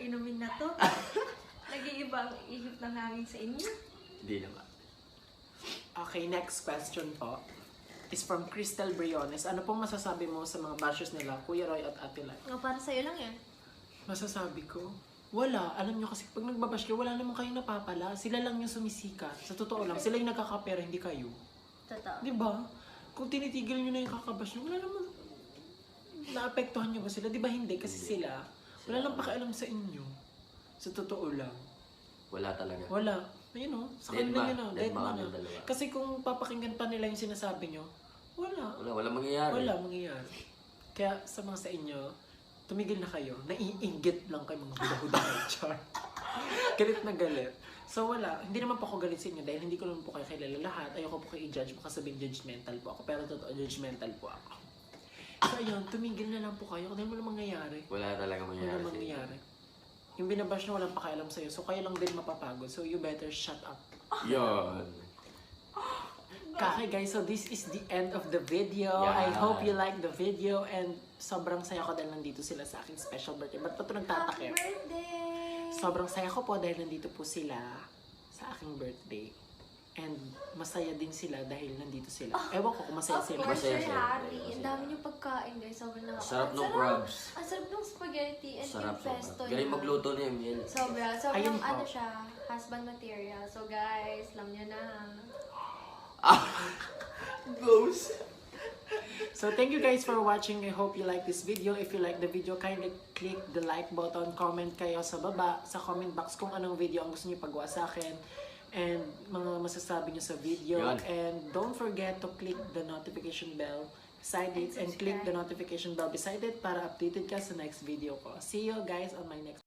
inumin na to. Nag-iiba ang ihip ng hangin sa inyo. Hindi naman. Okay, next question po is from Crystal Briones. Ano pong masasabi mo sa mga bashers nila, Kuya Roy at Ate Lai? O, para sa'yo lang yan. Masasabi ko, wala. Alam nyo kasi pag nagbabash kayo, wala naman kayo napapala. Sila lang yung sumisikat. Sa totoo lang, sila yung nagkakapera, hindi kayo. Totoo. Di ba? Kung tinitigil nyo na yung kakabash nyo, wala naman. Naapektuhan nyo ba sila? Di ba hindi? Kasi sila, wala lang pakialam sa inyo. Sa totoo lang. Wala talaga. Wala. Ayun o. Sa Dead kanila ma. yun o. Dead Dead ma ma kami na. dalawa. Kasi kung papakinggan pa nila yung sinasabi nyo, wala. Wala mangyayari. Wala mangyayari. Kaya sa mga sa inyo, tumigil na kayo. Naiinggit lang kayo mga huda-huda kayo. Char. Galit na galit. So wala. Hindi naman po ako galit sa inyo dahil hindi ko naman po kayo kilala lahat. Ayoko po kayo i-judge. Baka sabihin judgmental po ako. Pero totoo, judgmental po ako. So ayun, tumigil na lang po kayo. Dahil wala mangyayari. Wala talaga mangyayari. Wala mangyayari. Yung binabash na walang pakialam sa'yo. So kayo lang din mapapagod. So you better shut up. Yun. Okay guys, so this is the end of the video. I Yeah. hope you like the video and sobrang saya ko dahil nandito sila sa aking special birthday. Ba't pa ito Happy nagtatakip? birthday! Sobrang saya ko po dahil nandito po sila sa aking birthday. And masaya din sila dahil nandito sila. Ewan ko kung masaya Of sila. course, Masaya Sir siya. Harry. Masaya. Ang dami niyong pagkain, guys. Sobrang Sarap ng Ang crabs. Ang sarap ng spaghetti and Sarap yung pesto sobrang. Galing niya. magluto niya, Emil. Sobrang Ayun po. ano siya, husband material. So guys, alam niyo na. Ghost. So thank you guys for watching. I hope you like this video. If you like the video, kindly click the like button. Comment kayo sa baba, sa comment box kung anong video ang gusto niyo pagawa sa akin. And mga masasabi niyo sa video. Yun. And don't forget to click the notification bell beside it. And click the notification bell beside it para updated ka sa next video ko. See you guys on my next